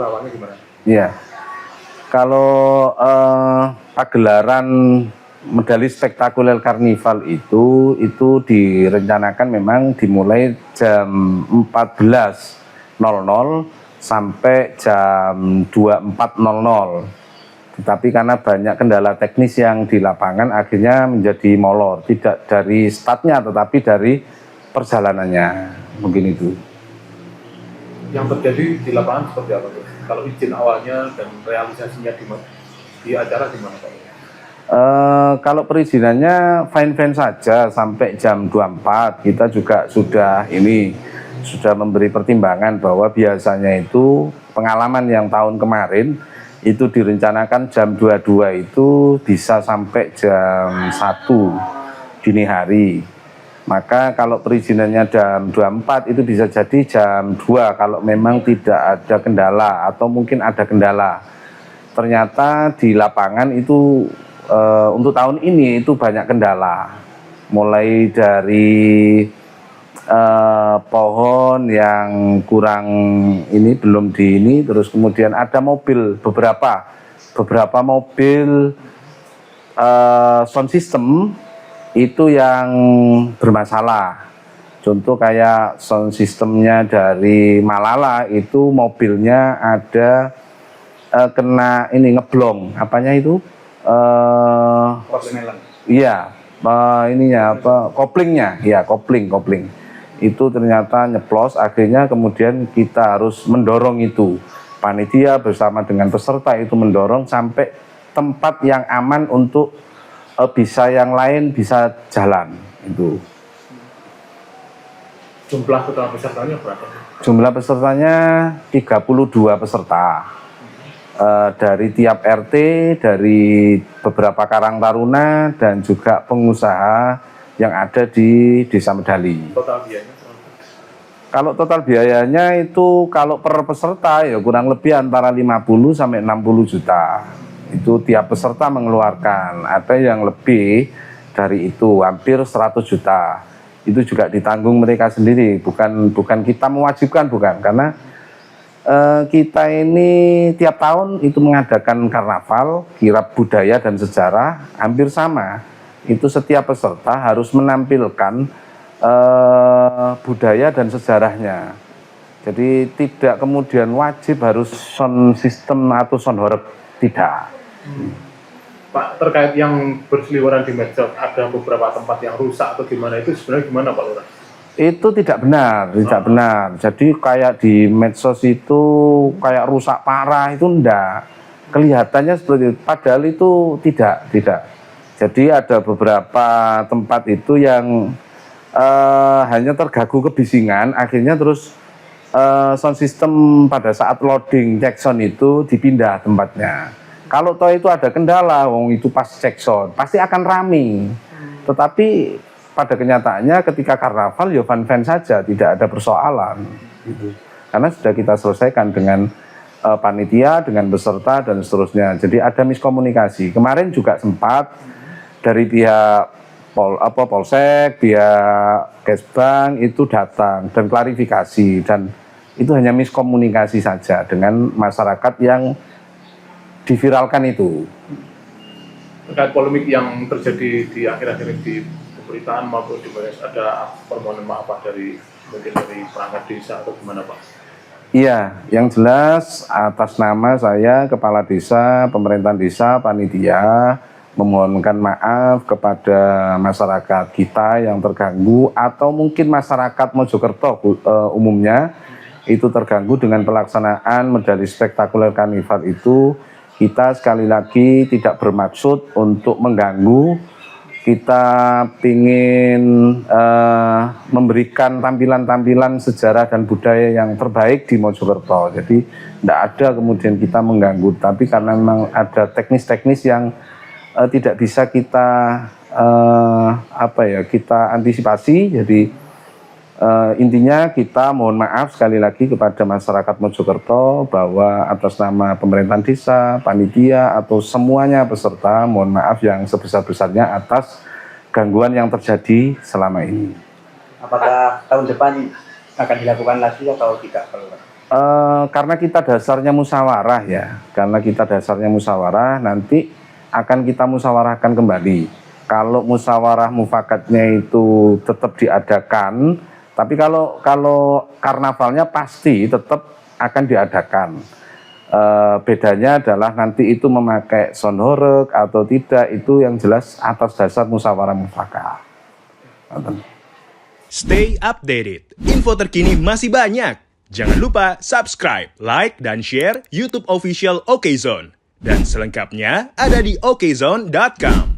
awalnya gimana? Iya. Kalau pagelaran medali spektakuler karnival itu direncanakan memang dimulai jam 14.00 sampai jam 24.00. Tetapi karena banyak kendala teknis yang di lapangan akhirnya menjadi molor, tidak dari startnya tetapi dari perjalanannya, mungkin itu. Yang terjadi di lapangan seperti apa tuh? Kalau izin awalnya dan realisasinya di acara di mana Pak? Kalau perizinannya fine-fine saja sampai jam 24. Kita juga sudah memberi pertimbangan bahwa biasanya itu pengalaman yang tahun kemarin itu direncanakan jam 22 itu bisa sampai jam 1 dini hari. Maka kalau perizinannya jam 24 itu bisa jadi jam 2 kalau memang tidak ada kendala atau mungkin ada kendala. Ternyata di lapangan itu untuk tahun ini itu banyak kendala. Mulai dari pohon yang kurang belum terus kemudian ada mobil beberapa mobil sound system itu yang bermasalah. Contoh kayak sound systemnya dari Malala itu mobilnya ada kena ngeblong apanya itu iya koplingnya ya kopling itu ternyata nyeplos, akhirnya kemudian kita harus mendorong itu, panitia bersama dengan peserta itu mendorong sampai tempat yang aman untuk yang lain bisa jalan itu. Jumlah total pesertanya berapa? Jumlah pesertanya 32 peserta. Dari tiap RT, dari beberapa Karang Taruna dan juga pengusaha yang ada di Desa Medali. Total biayanya? Kalau total biayanya itu kalau per peserta ya kurang lebih antara 50 sampai 60 juta. Itu tiap peserta mengeluarkan. Ada yang lebih dari itu, hampir 100 juta. Itu juga ditanggung mereka sendiri, bukan kita mewajibkan, bukan, karena kita ini tiap tahun itu mengadakan karnaval, kirab budaya dan sejarah hampir sama. Itu setiap peserta harus menampilkan budaya dan sejarahnya. Jadi tidak kemudian wajib harus sound system atau sound horeg, tidak. Pak, terkait yang berseliweran di medsos, ada beberapa tempat yang rusak atau gimana, itu sebenarnya gimana Pak Lurah? Itu tidak benar. Jadi kayak di medsos itu kayak rusak parah itu enggak. Kelihatannya seperti itu, padahal itu tidak. Jadi ada beberapa tempat itu yang hanya terganggu kebisingan, akhirnya terus sound system pada saat loading cek sound itu dipindah tempatnya. Kalau toh itu ada kendala, itu pas cek sound pasti akan rame. Tetapi pada kenyataannya ketika karnaval ya fan saja, tidak ada persoalan gitu. Karena sudah kita selesaikan dengan panitia, dengan peserta dan seterusnya. Jadi ada miskomunikasi. Kemarin juga sempat dari pihak Polsek, pihak Kesbang itu datang dan klarifikasi, dan itu hanya miskomunikasi saja dengan masyarakat yang diviralkan itu. Terkait polemik yang terjadi di akhir-akhir ini di pemberitaan maupun di medsos, ada permohonan maaf dari mungkin dari perangkat desa atau gimana Pak? Iya, yang jelas atas nama saya, Kepala Desa, Pemerintahan Desa, Panitia, memohonkan maaf kepada masyarakat kita yang terganggu atau mungkin masyarakat Mojokerto umumnya itu terganggu dengan pelaksanaan medali spektakuler karnival itu. Kita sekali lagi tidak bermaksud untuk mengganggu. Kita ingin memberikan tampilan-tampilan sejarah dan budaya yang terbaik di Mojokerto. Jadi tidak ada kemudian kita mengganggu, tapi karena memang ada teknis-teknis yang tidak bisa kita kita antisipasi. Jadi intinya kita mohon maaf sekali lagi kepada masyarakat Mojokerto bahwa atas nama pemerintahan desa, panitia atau semuanya peserta, mohon maaf yang sebesar-besarnya atas gangguan yang terjadi selama ini. Apakah tahun depan akan dilakukan lagi atau tidak? Karena kita dasarnya musyawarah ya, karena kita dasarnya musyawarah, nanti akan kita musyawarahkan kembali. Kalau musyawarah mufakatnya itu tetap diadakan, tapi kalau karnavalnya pasti tetap akan diadakan. Bedanya adalah nanti itu memakai sound horeg atau tidak, itu yang jelas atas dasar musyawarah mufakat. Stay updated, info terkini masih banyak. Jangan lupa subscribe, like, dan share YouTube official Okezone. Dan selengkapnya ada di okezone.com.